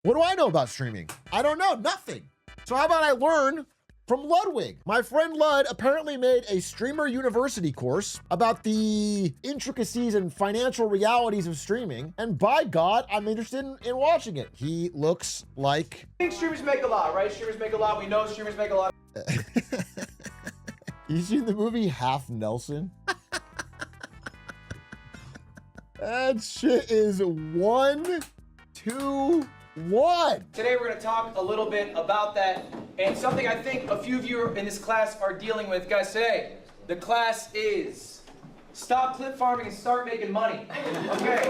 What do I know about streaming? I don't know, nothing. So how about I learn from Ludwig? My friend Lud apparently made a Streamer University course about the intricacies and financial realities of streaming. And by God, I'm interested in watching it. He looks like... I think streamers make a lot, right? Streamers make a lot. We know streamers make a lot. You seen the movie Half Nelson? That shit is 1, 2, 1. Today we're going to talk a little bit about that and something I think a few of you in this class are dealing with. Guys, today the class is stop clip farming and start making money. Okay.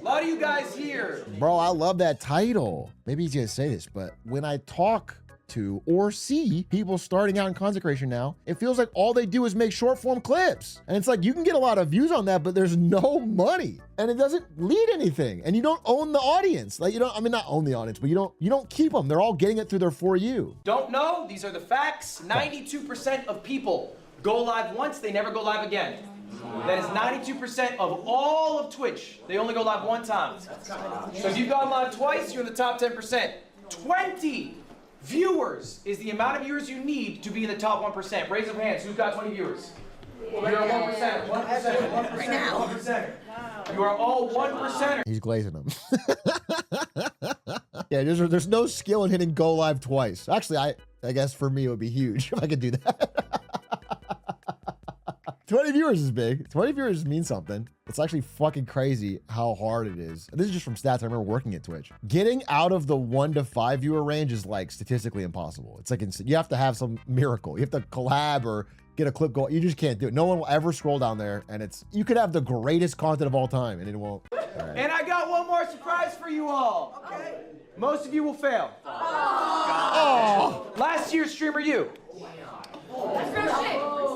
A lot of you guys here. Bro, I love that title. Maybe he's gonna say this, but when I talk to or see people starting out in content creation now, it feels like all they do is make short form clips. And it's like, you can get a lot of views on that, but there's no money and it doesn't lead anything. And you don't own the audience. Like, you don't, I mean, not own the audience, but you don't keep them. They're all getting it through their For You. Don't know? These are the facts. 92% of people go live once, they never go live again. That is 92% of all of Twitch. They only go live one time. So if you've gone live twice, you're in the top 10%. 20 viewers is the amount of viewers you need to be in the top 1%. Raise of hands. Who's got 20 viewers? You're a 1%. 1%. Right now. 1%. You are all 1%. He's glazing them. Yeah, there's no skill in hitting go live twice. Actually, I guess for me it would be huge if I could do that. 20 viewers is big. 20 viewers means something. It's actually fucking crazy how hard it is. This is just from stats. I remember working at Twitch. Getting out of the 1 to 5 viewer range is like statistically impossible. It's like, you have to have some miracle. You have to collab or get a clip going. You just can't do it. No one will ever scroll down there, and you could have the greatest content of all time and it won't. Right. And I got one more surprise for you all. Okay. Most of you will fail. Oh. Last year's Streamer U.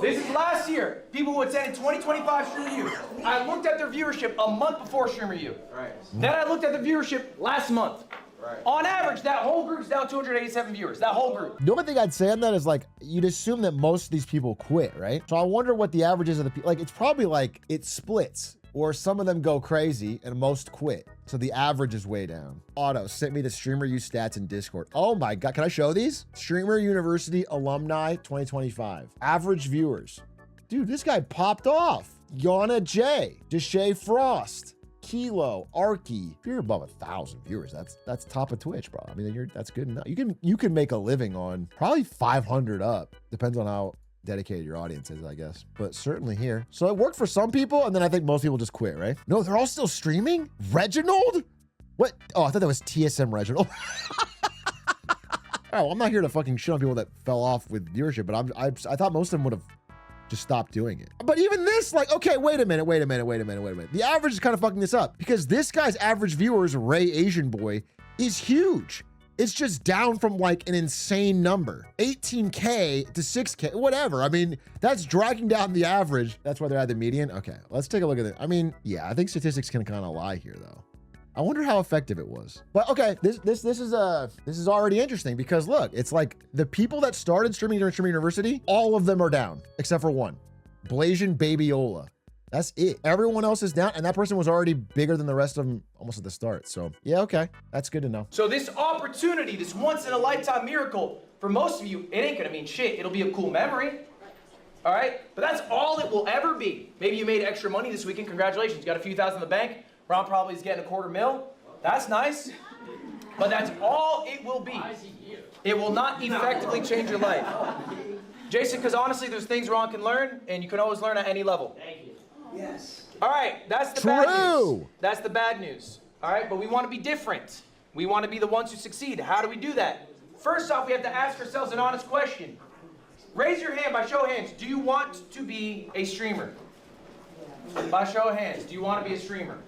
This is last year. People who attended 2025 Streamer U. I looked at their viewership a month before Streamer U. Right. Then I looked at the viewership last month. Right. On average, that whole group's down 287 viewers. That whole group. The only thing I'd say on that is, like, you'd assume that most of these people quit, right? So I wonder what the average is of the people. Like, it's probably like it splits, or some of them go crazy and most quit. So the average is way down. Otto sent me the Streamer U stats in Discord. Oh my God, can I show these? Streamer University Alumni 2025. Average viewers. Dude, this guy popped off. Yana J, Deshay Frost, Kilo, Arky. If you're above 1,000 viewers, that's top of Twitch, bro. I mean, that's good enough. You can make a living on probably 500 up. Depends on how dedicated your audience is, I guess, but certainly here. So it worked for some people, and then I think most people just quit, right? No, they're all still streaming? Reginald? What? Oh, I thought that was TSM Reginald. Oh, well, I'm not here to fucking shit on people that fell off with viewership, but I thought most of them would have just stopped doing it. But even this, like, okay, wait a minute. The average is kind of fucking this up, because this guy's average viewers, Ray Asian Boy, is huge. It's just down from like an insane number, 18K to 6K, whatever. I mean, that's dragging down the average. That's why they're at the median. Okay, let's take a look at it. I mean, yeah, I think statistics can kind of lie here though. I wonder how effective it was. But okay, this is already interesting, because look, it's like the people that started streaming during Streamer University, all of them are down except for one, Blasian Babyola. That's it. Everyone else is down, and that person was already bigger than the rest of them almost at the start. So yeah, okay, that's good to know. So this opportunity, this once in a lifetime miracle, for most of you, it ain't gonna mean shit. It'll be a cool memory, all right? But that's all it will ever be. Maybe you made extra money this weekend, congratulations. You got a few thousand in the bank. Ron probably is getting $250,000. That's nice, but that's all it will be. It will not effectively change your life. Jason, because honestly, there's things Ron can learn, and you can always learn at any level. Thank you. Yes. All right, that's the bad news. That's the bad news. All right, but we want to be different. We want to be the ones who succeed. How do we do that? First off, we have to ask ourselves an honest question. Raise your hand by show of hands. Do you want to be a streamer? By show of hands, do you want to be a streamer?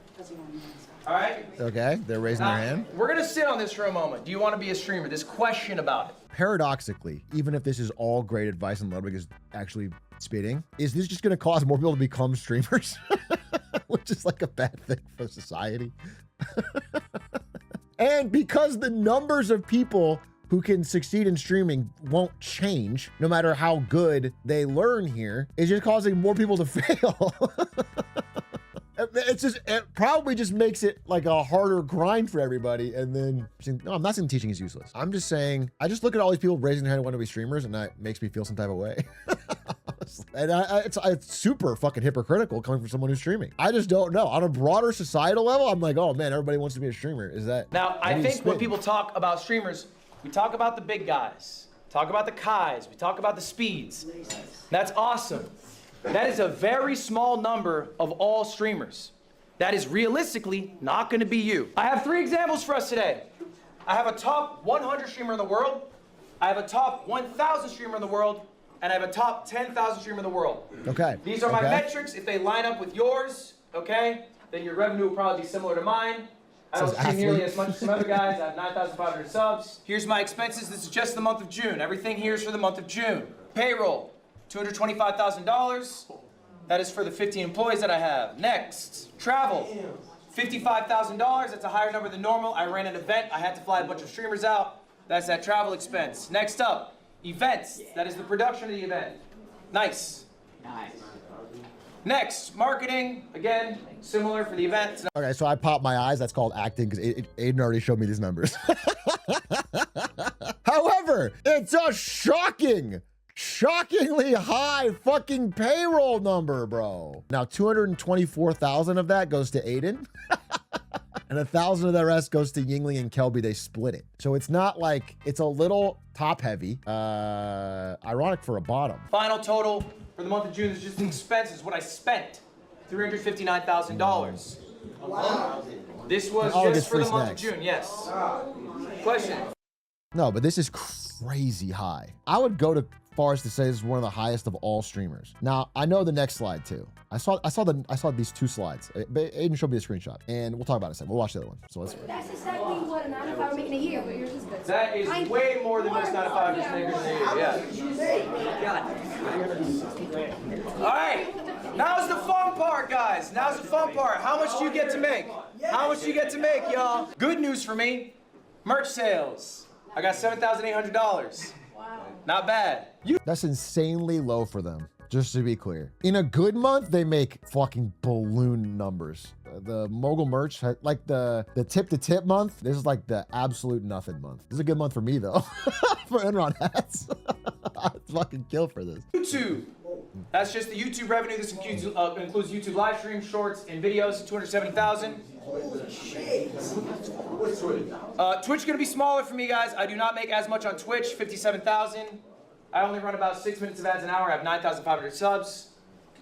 All right. Okay, they're raising their hand. We're going to sit on this for a moment. Do you want to be a streamer? This question about it. Paradoxically, even if this is all great advice and Ludwig is actually spitting, is this just going to cause more people to become streamers? Which is like a bad thing for society. And because the numbers of people who can succeed in streaming won't change, no matter how good they learn here, it's just causing more people to fail. it probably just makes it like a harder grind for everybody. And then, no, I'm not saying teaching is useless. I'm just saying, I just look at all these people raising their hand and want to be streamers, and that makes me feel some type of way. And it's super fucking hypocritical coming from someone who's streaming. I just don't know. On a broader societal level, I'm like, oh man, everybody wants to be a streamer. Is that now? I think when people talk about streamers, we talk about the big guys, talk about the Kais, we talk about the Speeds. That's awesome. That is a very small number of all streamers. That is realistically not going to be you. I have 3 examples for us today. I have a top 100 streamer in the world. I have a top 1,000 streamer in the world. And I have a top 10,000 streamer in the world. Okay. These are my metrics. If they line up with yours, okay, then your revenue will probably be similar to mine. I don't stream nearly as much as some other guys. I have 9,500 subs. Here's my expenses. This is just the month of June. Everything here is for the month of June. Payroll, $225,000. That is for the 15 employees that I have. Next, travel, $55,000. That's a higher number than normal. I ran an event. I had to fly a bunch of streamers out. That's that travel expense. Next up, events. That is the production of the event. Nice. Next, marketing. Again, similar for the event. Okay, so I popped my eyes. That's called acting because Aiden already showed me these numbers. However, it's a shockingly high fucking payroll number, bro. Now, 224,000 of that goes to Aiden. And 1,000 of the rest goes to Yingling and Kelby. They split it. So it's not like, it's a little top heavy. Ironic for a bottom. Final total for the month of June is just the expenses, what I spent. $359,000. Wow. This was just for the month of June, yes. Question. No, but this is crazy high. I would go to far as to say this is one of the highest of all streamers. Now, I know the next slide too. I saw these 2 slides. Aiden showed me a screenshot, and we'll talk about it in a second. We'll watch the other one. So let's. That's exactly what a 9 to 5 making a year, but yours is good. That is way more than most 9 to 5 just makers in a year. Yeah. All right. Now's the fun part, guys. Now's the fun part. How much do you get to make? How much do you get to make, y'all? Good news for me. Merch sales. I got $7,800. Wow. Not bad. That's insanely low for them, just to be clear. In a good month, they make fucking balloon numbers. The mogul merch, like the tip to tip month, this is like the absolute nothing month. This is a good month for me though, for Enron hats. I'd fucking kill for this. YouTube. That's just the YouTube revenue. This includes YouTube live streams, shorts, and videos. 270,000. Twitch gonna be smaller for me, guys. I do not make as much on Twitch. 57,000. I only run about 6 minutes of ads an hour. I have 9,500 subs.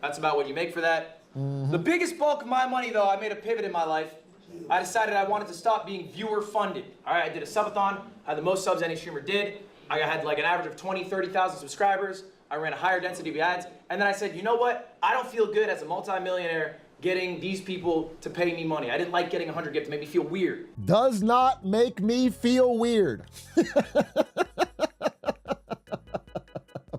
That's about what you make for that. The biggest bulk of my money, though, I made a pivot in my life. I decided I wanted to stop being viewer funded. All right, I did a subathon. I had the most subs any streamer did. I had like an average of 20, 30,000 subscribers. I ran a higher density of ads. And then I said, you know what? I don't feel good as a multimillionaire getting these people to pay me money. I didn't like getting 100 gifts. It made me feel weird. Does not make me feel weird.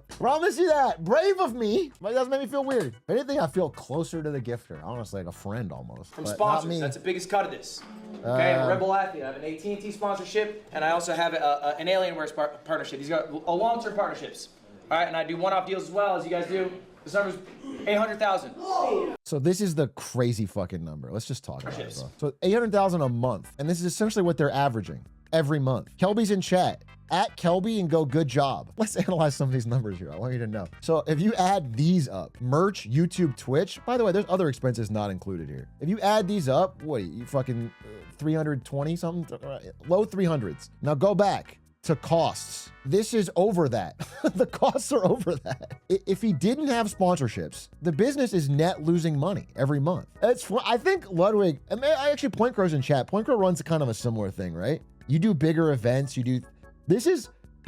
Promise you that. Brave of me, but it doesn't make me feel weird. If anything, I feel closer to the gifter. Honestly, like a friend almost. From sponsors, that's the biggest cut of this. Okay, I'm a Rebel Athlete. I have an AT&T sponsorship, and I also have an Alienware partnership. These are long-term partnerships. All right, and I do one-off deals as well, as you guys do. This number's 800,000. So this is the crazy fucking number. Let's just talk about it, bro. So 800,000 a month, and this is essentially what they're averaging every month. Kelby's in chat. At Kelby and go, good job. Let's analyze some of these numbers here. I want you to know. So if you add these up, merch, YouTube, Twitch, by the way, there's other expenses not included here. If you add these up, what, you fucking 320 something? Low 300s. Now go back to costs. This is over that. The costs are over that. If he didn't have sponsorships, the business is net losing money every month. I think Ludwig, I actually, Point Crow's in chat. Point Crow runs kind of a similar thing, right? You do bigger events, you do,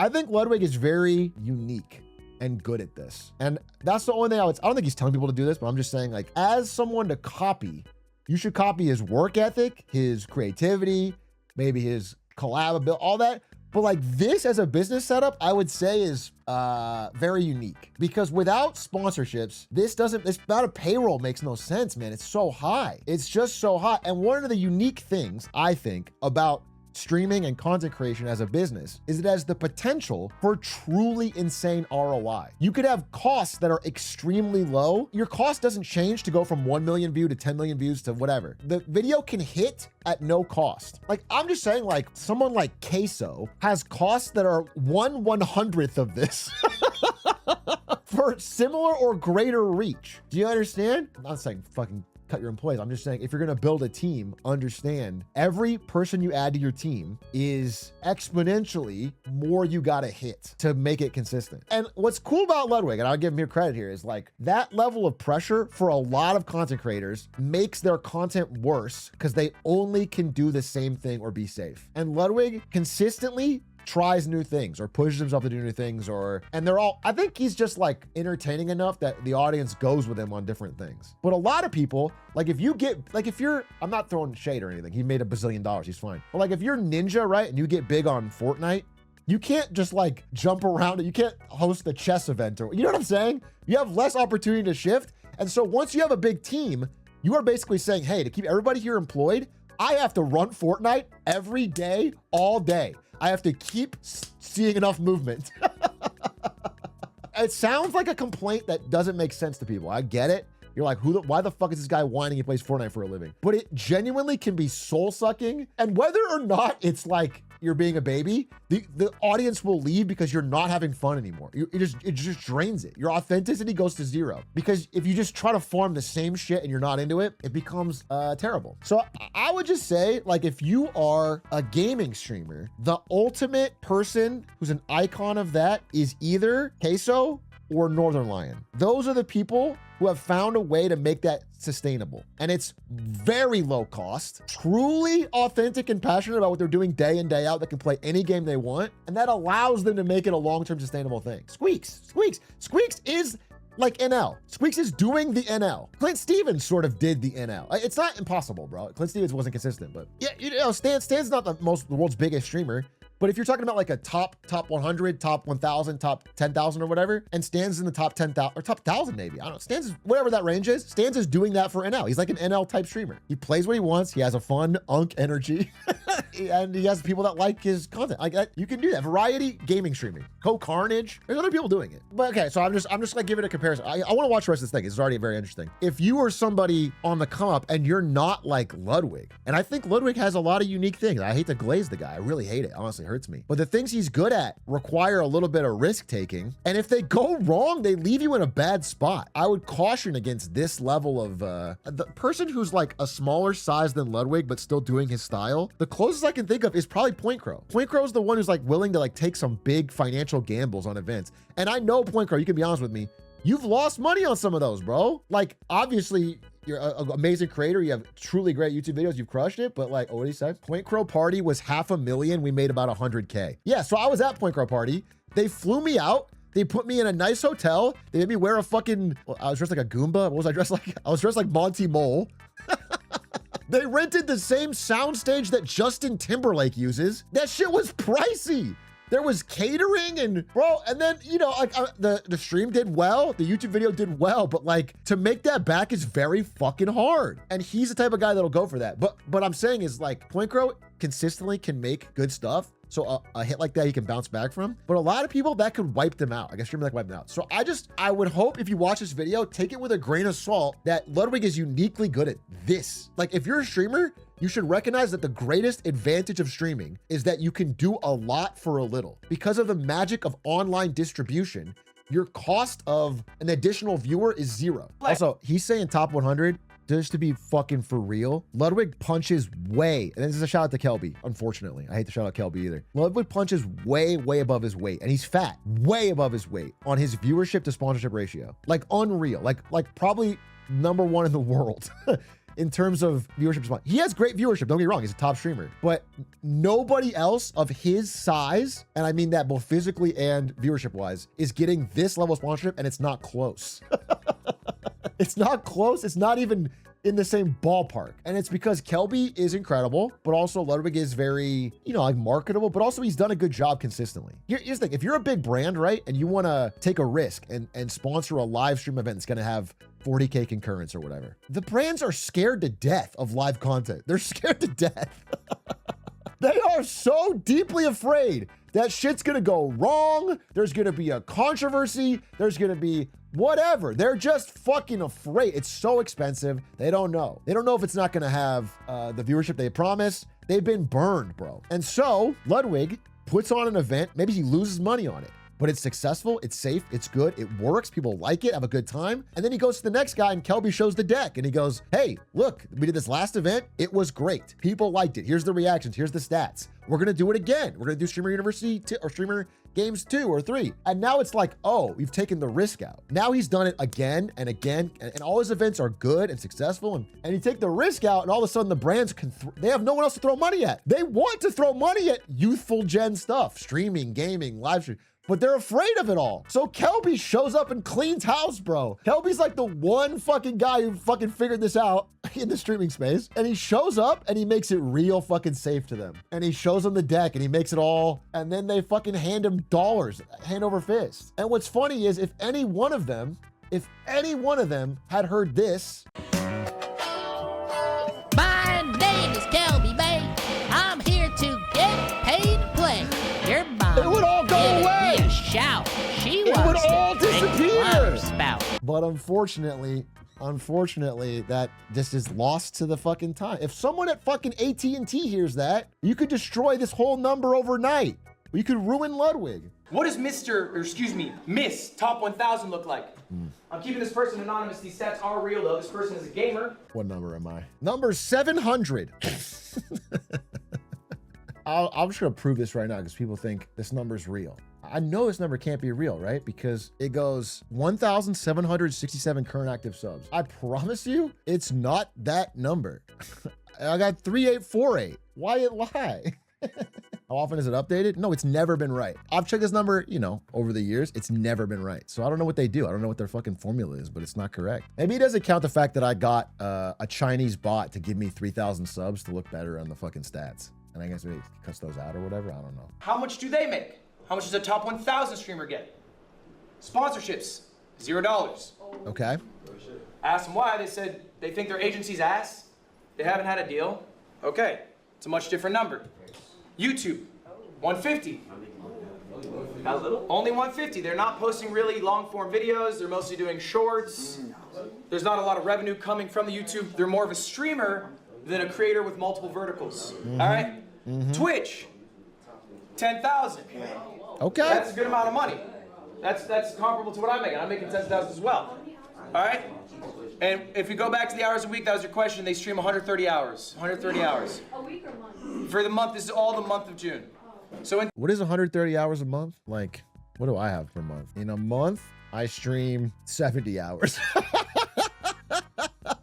I think Ludwig is very unique and good at this. And that's the only thing I don't think he's telling people to do this, but I'm just saying, like, as someone to copy, you should copy his work ethic, his creativity, maybe his collab ability, all that. But like this as a business setup, I would say is very unique, because without sponsorships, this amount of payroll makes no sense, man. It's so high. It's just so high. And one of the unique things I think about streaming and content creation as a business is it has the potential for truly insane ROI. You could have costs that are extremely low. Your cost doesn't change to go from 1 million view to 10 million views to whatever. The video can hit at no cost. Like, I'm just saying, like, someone like Queso has costs that are 1/100th of this. For similar or greater reach. Do you understand? I'm not saying fucking cut your employees. I'm just saying, if you're gonna build a team, understand every person you add to your team is exponentially more you gotta hit to make it consistent. And what's cool about Ludwig, and I'll give him your credit here, is like that level of pressure for a lot of content creators makes their content worse because they only can do the same thing or be safe. And Ludwig consistently tries new things or pushes himself to do new things, and they're all, I think he's just like entertaining enough that the audience goes with him on different things. But a lot of people, like if you're, I'm not throwing shade or anything, he made $1 bazillion, he's fine. But like if you're Ninja, right, and you get big on Fortnite, you can't just like jump around it. You can't host a chess event or, you know what I'm saying? You have less opportunity to shift. And so once you have a big team, you are basically saying, hey, to keep everybody here employed, I have to run Fortnite every day, all day. I have to keep seeing enough movement. It sounds like a complaint that doesn't make sense to people. I get it. You're like, why the fuck is this guy whining he plays Fortnite for a living? But it genuinely can be soul sucking. And whether or not it's like you're being a baby, the audience will leave because you're not having fun anymore. It just drains it. Your authenticity goes to zero. Because if you just try to farm the same shit and you're not into it, it becomes terrible. So I would just say, like, if you are a gaming streamer, the ultimate person who's an icon of that is either Queso or Northern Lion. Those are the people who have found a way to make that sustainable. And it's very low cost, truly authentic and passionate about what they're doing day in, day out, that can play any game they want. And that allows them to make it a long-term sustainable thing. Squeaks is like NL. Squeaks is doing the NL. Clint Stevens sort of did the NL. It's not impossible, bro. Clint Stevens wasn't consistent, but yeah, you know, Stan's not the world's biggest streamer. But if you're talking about like a top 100, top 1,000, top 10,000 or whatever, and Stan's in the top 10,000 or top 1,000 maybe, I don't know. Stan's is, whatever that range is, Stan's is doing that for NL. He's like an NL type streamer. He plays what he wants. He has a fun unk energy, and he has people that like his content. Like that, you can do that. Variety gaming streaming. Carnage. There's other people doing it. But okay, so I'm just like giving it a comparison. I want to watch the rest of this thing. It's already very interesting. If you are somebody on the come up and you're not like Ludwig, and I think Ludwig has a lot of unique things. I hate to glaze the guy. I really hate it. Honestly, it hurts me. But the things he's good at require a little bit of risk taking. And if they go wrong, they leave you in a bad spot. I would caution against this level of the person who's like a smaller size than Ludwig, but still doing his style. The closest I can think of is probably Point Crow. Point Crow is the one who's like willing to like take some big financial gambles on events. And I know Point Crow, you can be honest with me, you've lost money on some of those, bro. Like, obviously, you're an amazing creator. You have truly great YouTube videos. You've crushed it. But like, what did he say? Point Crow party was $500,000. We made about 100K. Yeah, so I was at Point Crow party. They flew me out. They put me in a nice hotel. They made me wear a fucking, I was dressed like a Goomba. What was I dressed like? I was dressed like Monty Mole. They rented the same soundstage that Justin Timberlake uses. That shit was pricey. There was catering and bro, and then, you know, like the stream did well, the YouTube video did well, but like to make that back is very fucking hard. And he's the type of guy that'll go for that. But I'm saying is like Point Crow consistently can make good stuff. So a hit like that he can bounce back from. But a lot of people that could wipe them out. I guess streaming like wipe them out. So I would hope if you watch this video, take it with a grain of salt that Ludwig is uniquely good at this. Like if you're a streamer, you should recognize that the greatest advantage of streaming is that you can do a lot for a little. Because of the magic of online distribution, your cost of an additional viewer is zero. Also, he's saying top 100. Just to be fucking for real, Ludwig punches way, and this is a shout out to Kelby, unfortunately. I hate to shout out Kelby either. Ludwig punches way above his weight, and he's fat, way above his weight on his viewership to sponsorship ratio. Like unreal, like probably #1 in the world. In terms of viewership, he has great viewership. Don't get me wrong, he's a top streamer, but nobody else of his size, and I mean that both physically and viewership wise, is getting this level of sponsorship, and it's not close. It's not close. It's not even in the same ballpark. And it's because Kelby is incredible, but also Ludwig is very, you know, like marketable, but also he's done a good job consistently. Here's the thing. If you're a big brand, right, and you want to take a risk and sponsor a live stream event that's going to have 40K concurrence or whatever, the brands are scared to death of live content. They're scared to death. They are so deeply afraid that shit's gonna go wrong. There's gonna be a controversy. There's gonna be whatever. They're just fucking afraid. It's so expensive. They don't know. They don't know if it's not gonna have the viewership they promised. They've been burned, bro. And so Ludwig puts on an event. Maybe he loses money on it, but it's successful, it's safe, it's good, it works, people like it, have a good time. And then he goes to the next guy and Kelby shows the deck and he goes, hey, look, we did this last event. It was great. People liked it. Here's the reactions. Here's the stats. We're going to do it again. We're going to do Streamer University 2 or Streamer Games 2 or 3. And now it's like, oh, we've taken the risk out. Now he's done it again and again. And all his events are good and successful. And you take the risk out and all of a sudden the brands they have no one else to throw money at. They want to throw money at youthful gen stuff, streaming, gaming, live stream, but they're afraid of it all. So Kelby shows up and cleans house, bro. Kelby's like the one fucking guy who fucking figured this out in the streaming space. And he shows up and he makes it real fucking safe to them. And he shows them the deck and he makes it all. And then they fucking hand him dollars, hand over fist. And what's funny is if any one of them had heard this. My name is Kelby Bay. I'm here to get paid to play. Your mom It would all go away. A shout. She It would wants to all drink disappear. water spout. But unfortunately, that just is lost to the fucking time. If someone at fucking AT&T hears that, you could destroy this whole number overnight. You could ruin Ludwig. What does Miss Top 1000 look like? I'm keeping this person anonymous. These stats are real though. This person is a gamer. What number am I? Number 700. I'm just gonna prove this right now because people think this number's real. I know this number can't be real, right? Because it goes 1,767 current active subs. I promise you, it's not that number. I got 3848. Why it lie? How often is it updated? No, it's never been right. I've checked this number, over the years. It's never been right. So I don't know what they do. I don't know what their fucking formula is, but it's not correct. Maybe it doesn't count the fact that I got a Chinese bot to give me 3,000 subs to look better on the fucking stats. And I guess maybe it cuts those out or whatever. I don't know. How much do they make? How much does a top 1000 streamer get? Sponsorships, $0. Okay. Asked them why. They said they think their agency's ass. They haven't had a deal. Okay, it's a much different number. YouTube, 150. Not little. Only 150. They're not posting really long form videos. They're mostly doing shorts. There's not a lot of revenue coming from the YouTube. They're more of a streamer than a creator with multiple verticals. All right? Twitch, 10,000. Okay. That's a good amount of money. That's comparable to what I'm making. I'm making 10,000 as well. All right? And if you go back to the hours a week, that was your question. They stream 130 hours. 130 hours. A week or month? For the month, this is all the month of June. So What is 130 hours a month? Like, what do I have per month? In a month, I stream 70 hours.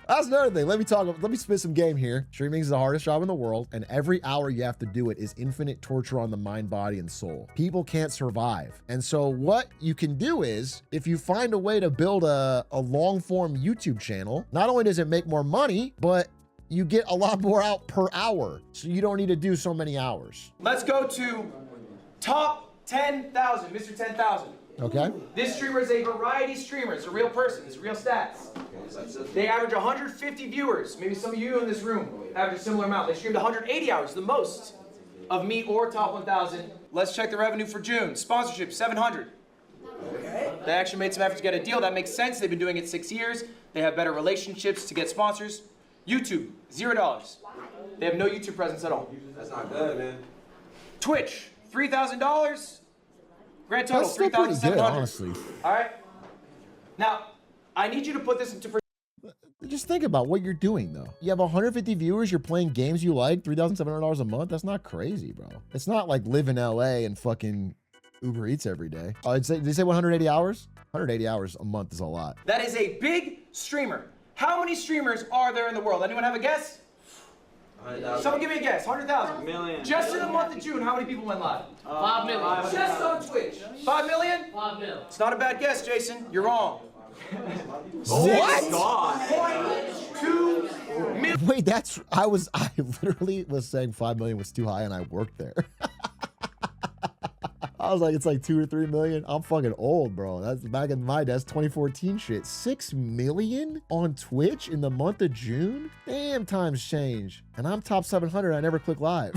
That's another thing. Let me spit some game here. Streaming is the hardest job in the world, and every hour you have to do it is infinite torture on the mind, body, and soul. People can't survive. And so what you can do is, if you find a way to build a long-form YouTube channel, not only does it make more money, but you get a lot more out per hour. So you don't need to do so many hours. let's go to top 10,000, Mr. 10,000. Okay? This streamer is a variety streamer. It's a real person. It's real stats. They average 150 viewers. Maybe some of you in this room average a similar amount. They streamed 180 hours, the most of me or top 1,000. Let's check the revenue for June. Sponsorship, 700. They actually made some effort to get a deal. That makes sense. They've been doing it 6 years. They have better relationships to get sponsors. YouTube, $0. They have no YouTube presence at all. That's not good, man. Twitch, $3,000. Grand total, That's still pretty good, 3,700. honestly. All right. Now, I need you to put this into Just think about what you're doing, though. You have 150 viewers, you're playing games you like, $3,700 a month. That's not crazy, bro. It's not like live in LA and fucking Uber Eats every day. Oh, did they say 180 hours? 180 hours a month is a lot. That is a big streamer. How many streamers are there in the world? Anyone have a guess? 100,000. Someone give me a guess. 100,000. Million. Just in the month of June, how many people went live? 5 million. Just on Twitch. 5 million? 5 million. It's not a bad guess, Jason. You're wrong. What? God. 2 million. Wait, I literally was saying 5 million was too high and I worked there. I was like, it's like 2 or 3 million. I'm fucking old, bro. That's back in my day. That's 2014 shit. 6 million on Twitch in the month of June? Damn, times change. And I'm top 700. I never click live.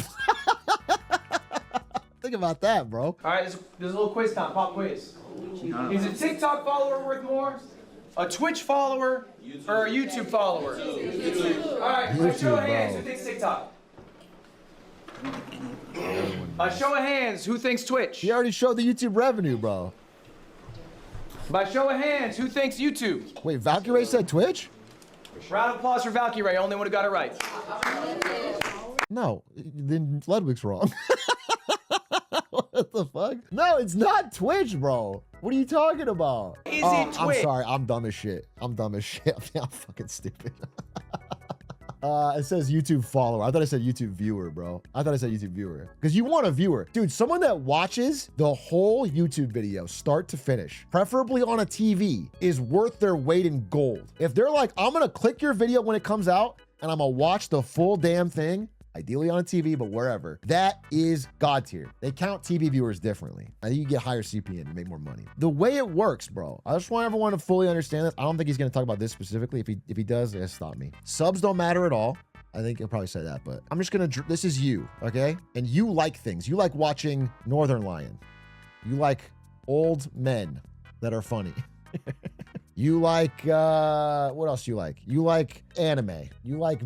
Think about that, bro. All right, there's a little quiz time. Pop quiz. Is a TikTok follower worth more, a Twitch follower, or a YouTube follower? All right, by show of hands, who thinks TikTok? By show of hands, who thinks Twitch? He already showed the YouTube revenue, bro. By show of hands, who thinks YouTube? Wait, Valkyrie said Twitch? Round of applause for Valkyrie, only one who got it right. No, then Ludwig's wrong. What the fuck? No, it's not Twitch, bro. What are you talking about? Is it Twitch? I'm sorry, I'm dumb as shit. I'm fucking stupid. It says YouTube follower. I thought I said YouTube viewer, bro. I thought I said YouTube viewer. Because you want a viewer. Dude, someone that watches the whole YouTube video, start to finish, preferably on a TV, is worth their weight in gold. If they're like, I'm gonna click your video when it comes out, and I'm gonna watch the full damn thing, ideally on a TV, but wherever, that is God tier. They count TV viewers differently. I think you get higher CPM to make more money. The way it works, bro, I just want everyone to fully understand this. I don't think he's gonna talk about this specifically. If he does, yeah, stop me. Subs don't matter at all. I think he'll probably say that, but I'm just gonna, this is you, okay? And you like things. You like watching Northern Lion. You like old men that are funny. You like, what else you like? You like anime. You like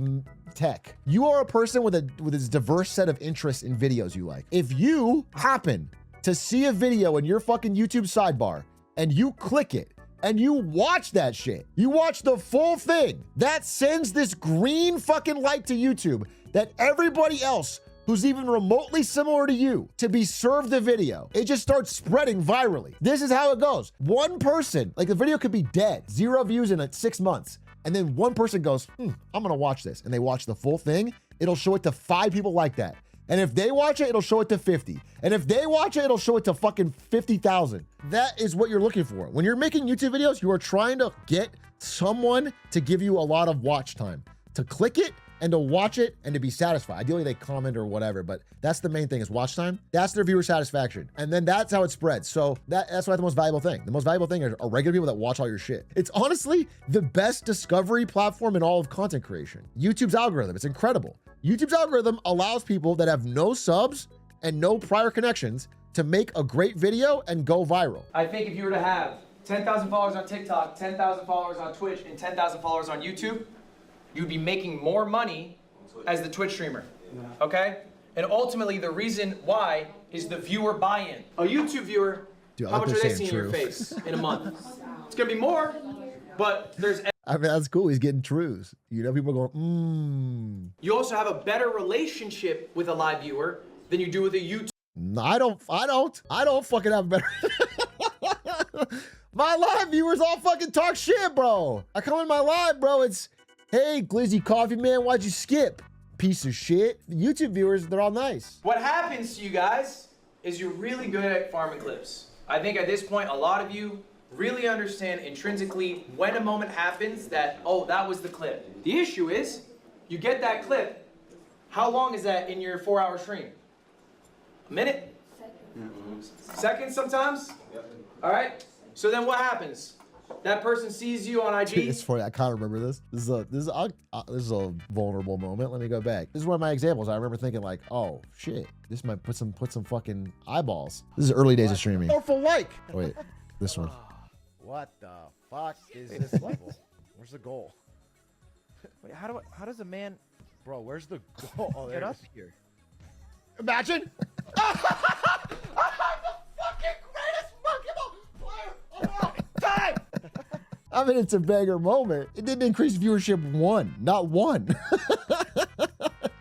tech. You are a person with this diverse set of interests in videos you like. If you happen to see a video in your fucking YouTube sidebar and you click it and you watch that shit, you watch the full thing, that sends this green fucking light to YouTube that everybody else who's even remotely similar to you to be served the video. It just starts spreading virally. This is how it goes. One person, like the video could be dead, 0 views in 6 months. And then one person goes, I'm gonna watch this. And they watch the full thing. It'll show it to 5 people like that. And if they watch it, it'll show it to 50. And if they watch it, it'll show it to fucking 50,000. That is what you're looking for. When you're making YouTube videos, you are trying to get someone to give you a lot of watch time, to click it and to watch it and to be satisfied. Ideally, they comment or whatever, but that's the main thing is watch time. That's their viewer satisfaction. And then that's how it spreads. So that's why the most valuable thing. The most valuable thing are regular people that watch all your shit. It's honestly the best discovery platform in all of content creation. YouTube's algorithm, it's incredible. YouTube's algorithm allows people that have no subs and no prior connections to make a great video and go viral. I think if you were to have 10,000 followers on TikTok, 10,000 followers on Twitch, and 10,000 followers on YouTube, you'd be making more money as the Twitch streamer, okay? And ultimately, the reason why is the viewer buy-in. A YouTube viewer, dude, how much are they seeing in your face in a month? It's gonna be more, but there's... I mean, that's cool. He's getting trues. You know, people are going, You also have a better relationship with a live viewer than you do with a YouTube. No, I don't fucking have a better... My live viewers all fucking talk shit, bro. I come in my live, bro, it's, hey, Glizzy Coffee Man, why'd you skip? Piece of shit. YouTube viewers, they're all nice. What happens to you guys is you're really good at farming clips. I think at this point, a lot of you really understand intrinsically when a moment happens that, oh, that was the clip. The issue is, you get that clip, how long is that in your 4-hour stream? A minute? Seconds sometimes? All right? So then what happens? That person sees you on IG. It's funny. I kind of remember this. This is a vulnerable moment. Let me go back. This is one of my examples. I remember thinking like, oh shit, this might put some fucking eyeballs. This is early days of streaming. Powerful like. Oh, wait, this one. What the fuck is this level? Where's the goal? Wait, how does a man, Bro, where's the goal? Oh, there Get it up is. Here. Imagine. I'm the fucking greatest Pokemon player of all time. I mean, it's a banger moment. It didn't increase viewership not one.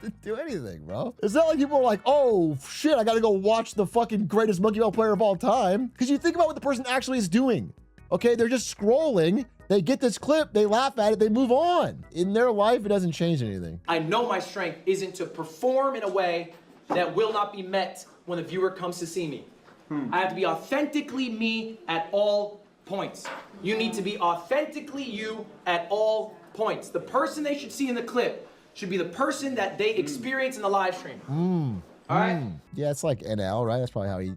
Didn't do anything, bro. It's not like people are like, oh shit, I gotta go watch the fucking greatest Monkey Ball player of all time. Because you think about what the person actually is doing. Okay, they're just scrolling. They get this clip, they laugh at it, they move on. In their life, it doesn't change anything. I know my strength isn't to perform in a way that will not be met when the viewer comes to see me. I have to be authentically me at all points. You need to be authentically you at all points. The person they should see in the clip should be the person that they experience in the live stream. All right? Yeah, it's like NL, right? That's probably how he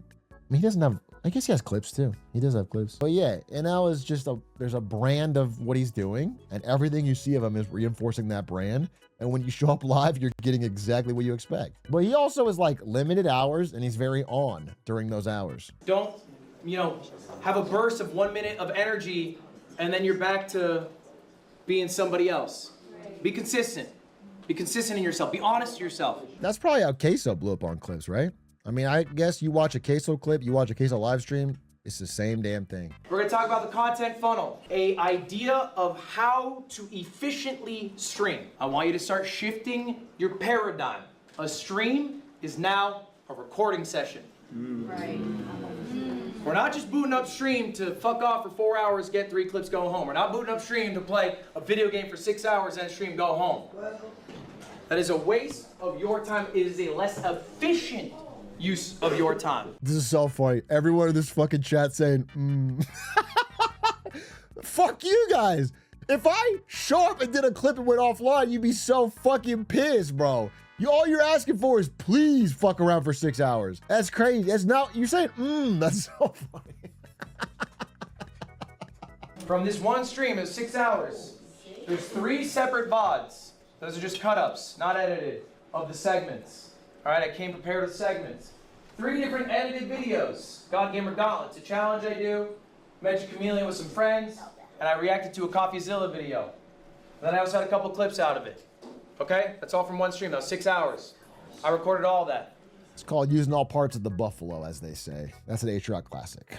mean, he doesn't have, I guess he has clips too. He does have clips. But yeah, NL is just there's a brand of what he's doing, and everything you see of him is reinforcing that brand. And when you show up live, you're getting exactly what you expect. But he also is like limited hours, and he's very on during those hours. Don't, have a burst of 1 minute of energy and then you're back to being somebody else. Be consistent. Be consistent in yourself. Be honest to yourself. That's probably how Queso blew up on clips, right? I mean, I guess you watch a Queso clip, you watch a Queso live stream, it's the same damn thing. We're gonna talk about the content funnel, an idea of how to efficiently stream. I want you to start shifting your paradigm. A stream is now a recording session. Right. We're not just booting up stream to fuck off for 4 hours, get 3 clips, go home. We're not booting up stream to play a video game for 6 hours and stream, go home. That is a waste of your time. It is a less efficient use of your time. This is so funny. Everyone in this fucking chat saying, Fuck you guys. If I show up and did a clip and went offline, you'd be so fucking pissed, bro. All you're asking for is please fuck around for 6 hours. That's crazy. That's not, you're saying, that's so funny. From this one stream of 6 hours, there's 3 separate VODs. Those are just cut-ups, not edited, of the segments. All right, I came prepared with segments. 3 different edited videos. God Gamer Gauntlet, it's a challenge I do. Magic Chameleon with some friends, and I reacted to a CoffeeZilla video. Then I also had a couple clips out of it. Okay, that's all from one stream. That was 6 hours. I recorded all that. It's called using all parts of the buffalo, as they say. That's an H-Rock classic.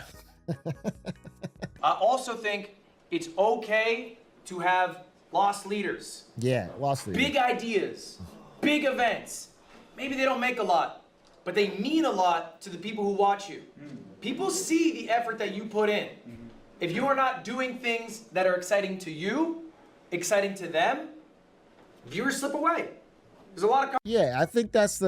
I also think it's okay to have lost leaders. Yeah, lost leaders. Big ideas, big events. Maybe they don't make a lot, but they mean a lot to the people who watch you. People see the effort that you put in. If you are not doing things that are exciting to you, exciting to them, viewers slip away. There's a lot of... Yeah, I think that's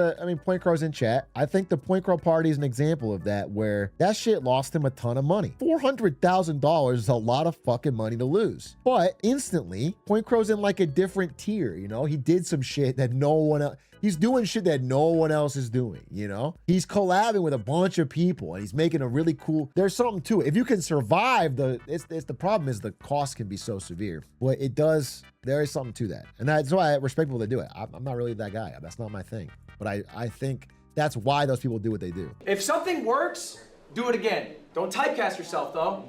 Point Crow's in chat. I think the Point Crow party is an example of that, where that shit lost him a ton of money. $400,000 is a lot of fucking money to lose. But instantly, Point Crow's in like a different tier, He did some shit that no one else... He's doing shit that no one else is doing, He's collabing with a bunch of people, and he's making a really cool... There's something to it. If you can survive the problem is the cost can be so severe. But it does... There is something to that. And that's why I respect people that do it. I'm not really that guy. That's not my thing. But I think that's why those people do what they do. If something works, do it again. Don't typecast yourself, though.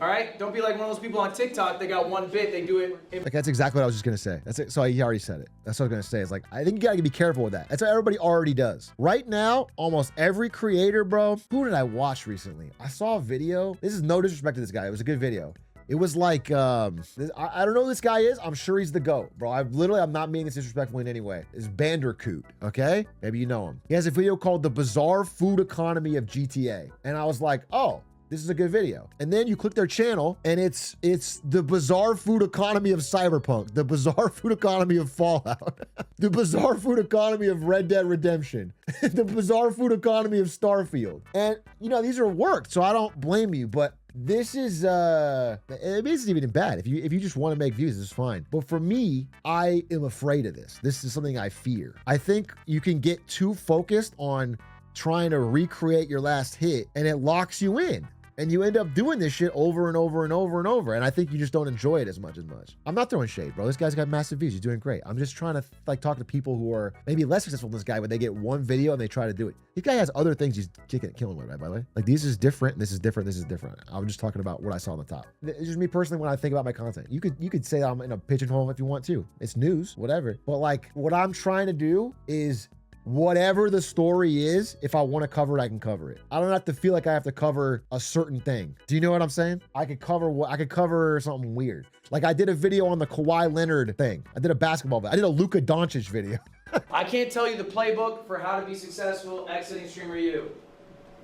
All right? Don't be like one of those people on TikTok. They got one bit. They do it. Like, that's exactly what I was just going to say. That's it. So he already said it. That's what I was going to say. It's like, I think you got to be careful with that. That's what everybody already does. Right now, almost every creator, bro. Who did I watch recently? I saw a video. This is no disrespect to this guy. It was a good video. It was like, I don't know who this guy is. I'm sure he's the GOAT, bro. I'm not meaning this disrespectful in any way. It's Bandicoot, okay? Maybe you know him. He has a video called The Bizarre Food Economy of GTA. And I was like, oh, this is a good video. And then you click their channel, and it's the bizarre food economy of Cyberpunk, the bizarre food economy of Fallout, the bizarre food economy of Red Dead Redemption, the bizarre food economy of Starfield. And, these are worked, so I don't blame you, but this is, it isn't even bad. If you just want to make views, it's fine. But for me, I am afraid of this. This is something I fear. I think you can get too focused on trying to recreate your last hit, and it locks you in. And you end up doing this shit over and over and over and over. And I think you just don't enjoy it as much. I'm not throwing shade, bro. This guy's got massive views. He's doing great. I'm just trying to talk to people who are maybe less successful than this guy, but they get one video and they try to do it. This guy has other things he's killing with, right, by the way? Like, this is different, this is different, this is different. I'm just talking about what I saw on the top. It's just me personally when I think about my content. You could say I'm in a pigeonhole if you want to. It's news, whatever. But like, what I'm trying to do is whatever the story is, if I want to cover it, I can cover it. I don't have to feel like I have to cover a certain thing. Do you know what I'm saying? I could cover something weird. Like, I did a video on the Kawhi Leonard thing. I did a basketball video. I did a Luka Doncic video. I can't tell you the playbook for how to be successful exiting Streamer U.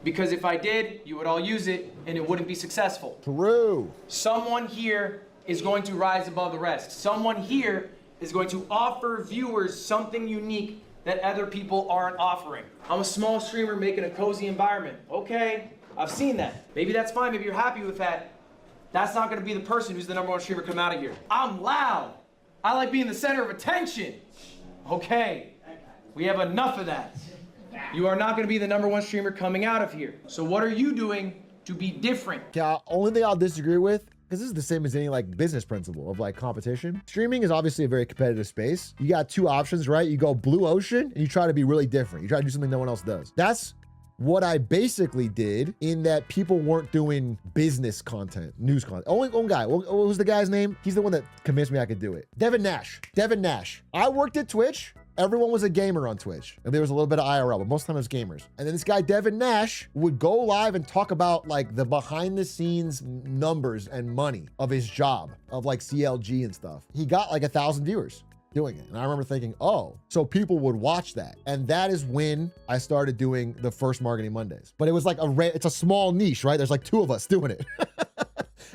Because if I did, you would all use it and it wouldn't be successful. True. Someone here is going to rise above the rest. Someone here is going to offer viewers something unique that other people aren't offering. I'm a small streamer making a cozy environment. Okay, I've seen that. Maybe that's fine, maybe you're happy with that. That's not gonna be the person who's the #1 streamer come out of here. I'm loud. I like being the center of attention. Okay, we have enough of that. You are not going to be the #1 streamer coming out of here. So what are you doing to be different? Yeah, only thing I'll disagree with, because this is the same as any like business principle of like competition. Streaming is obviously a very competitive space. You got two options, right? You go blue ocean and you try to be really different. You try to do something no one else does. That's what I basically did, in that people weren't doing business content, news content. Only one guy. What was the guy's name? He's the one that convinced me I could do it. Devin Nash. Devin Nash. I worked at Twitch. Everyone was a gamer on Twitch, and there was a little bit of IRL, but most of the time it was gamers. And then this guy, Devin Nash, would go live and talk about like the behind the scenes numbers and money of his job, of like CLG and stuff. He got like 1,000 viewers doing it. And I remember thinking, oh, so people would watch that. And that is when I started doing the first Marketing Mondays. But it was like it's a small niche, right? There's like 2 of us doing it.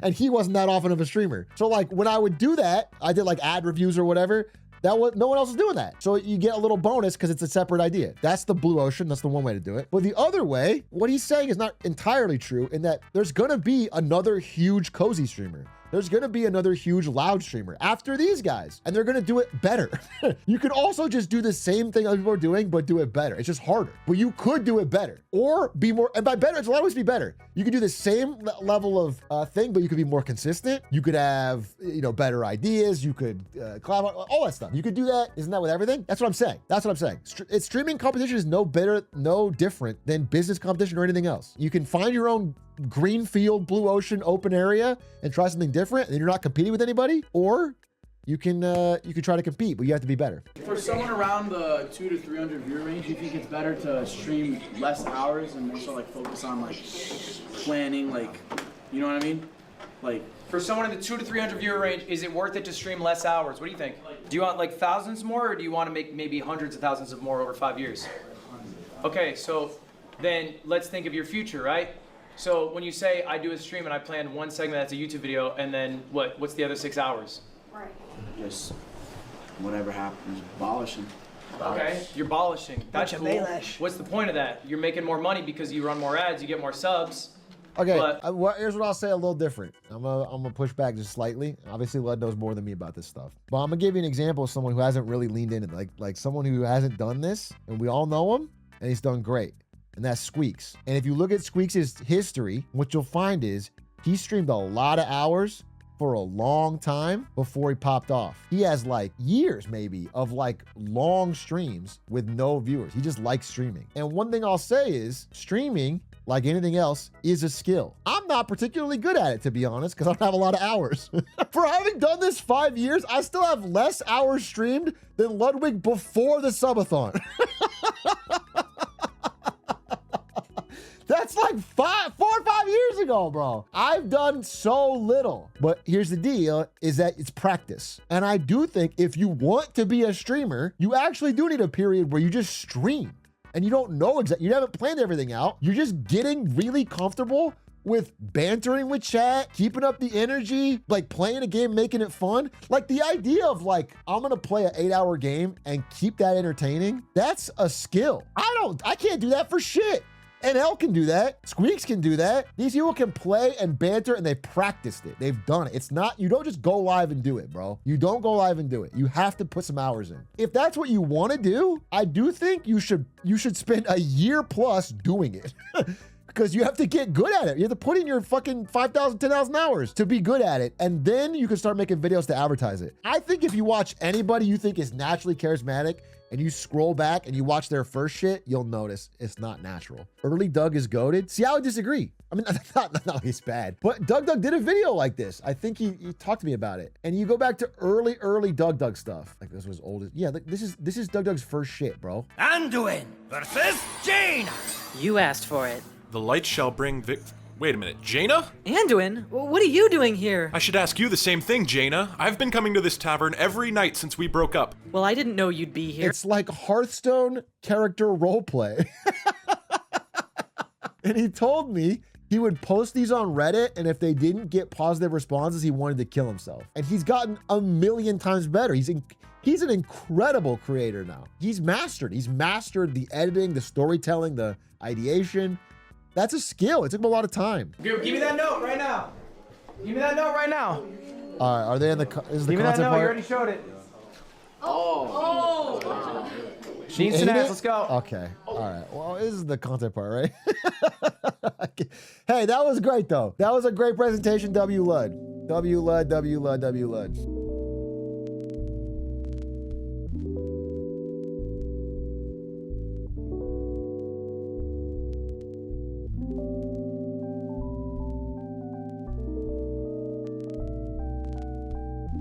And he wasn't that often of a streamer. So like when I would do that, I did like ad reviews or whatever. No one else is doing that. So you get a little bonus because it's a separate idea. That's the blue ocean. That's the one way to do it. But the other way, what he's saying is not entirely true, in that there's gonna be another huge cozy streamer. There's gonna be another huge loud streamer after these guys, and they're gonna do it better. You could also just do the same thing other people are doing, but do it better. It's just harder, but you could do it better or be more, and by better, it'll always be better. You could do the same level of thing, but you could be more consistent. You could have, better ideas. You could collaborate, all that stuff. You could do that. Isn't that with everything? That's what I'm saying. That's what I'm saying. It's streaming competition is no different than business competition or anything else. You can find your own greenfield, blue ocean, open area and try something different, and you're not competing with anybody, or you can try to compete, but you have to be better. For someone around the 200 to 300 viewer range, do you think it's better to stream less hours and more so like focus on like planning, like, you know what I mean? Like, For someone in the 200 to 300 viewer range, is it worth it to stream less hours? What do you think? Do you want like thousands more, or do you want to make maybe hundreds of thousands of more over 5 years? Okay, so then let's think of your future, right? So when you say I do a stream and I plan one segment that's a YouTube video, and then what's the other 6 hours? Right. just whatever happens, abolishing. Okay, you're abolishing. That's cool. What's the point of that? You're making more money because you run more ads, you get more subs. Okay, but here's what I'll say a little different. I'm gonna push back just slightly. Obviously, Lud knows more than me about this stuff. But I'm gonna give you an example of someone who hasn't really leaned in, like someone who hasn't done this, and we all know him, and he's done great. And that's Squeaks. And if you look at Squeaks' history, what you'll find is he streamed a lot of hours for a long time before he popped off. He has like years maybe of like long streams with no viewers. He just likes streaming. And one thing I'll say is streaming, like anything else, is a skill. I'm not particularly good at it, to be honest, because I don't have a lot of hours. For having done this 5 years, I still have less hours streamed than Ludwig before the subathon. That's like 4 or 5 years ago, bro. I've done so little. But here's the deal, is that it's practice. And I do think if you want to be a streamer, you actually do need a period where you just stream. And you don't know exactly, you haven't planned everything out. You're just getting really comfortable with bantering with chat, keeping up the energy, like playing a game, making it fun. Like the idea of like, I'm gonna play an 8-hour game and keep that entertaining, that's a skill. I can't do that for shit. NL can do that. Squeaks can do that. These people can play and banter, and they've practiced it. They've done it. It's not, you don't just go live and do it, bro. You don't go live and do it. You have to put some hours in. If that's what you want to do, I do think you should spend a year plus doing it. Because you have to get good at it. You have to put in your fucking 5,000, 10,000 hours to be good at it. And then you can start making videos to advertise it. I think if you watch anybody you think is naturally charismatic and you scroll back and you watch their first shit, you'll notice it's not natural. Early Doug is goated. See, I would disagree. I mean, not he's bad, but Doug did a video like this. I think he talked to me about it. And you go back to early Doug stuff. Like this was old. Yeah, this is Doug's first shit, bro. Anduin versus Jaina. You asked for it. The light shall bring Wait a minute, Jaina? Anduin, what are you doing here? I should ask you the same thing, Jaina. I've been coming to this tavern every night since we broke up. Well, I didn't know you'd be here. It's like Hearthstone character roleplay. And he told me he would post these on Reddit, and if they didn't get positive responses, he wanted to kill himself. And he's gotten a million times better. He's an incredible creator now. He's mastered the editing, the storytelling, the ideation. That's a skill. It took him a lot of time. Give me that note right now. Give me that note right now. All right, are they in the? Is the Give me that content note. part? You already showed it. Oh. Jeans and ass. Let's go. Okay. All right. Well, this is the content part, right? Hey, that was great though. That was a great presentation. W Lud. W Lud. W Lud. W Lud.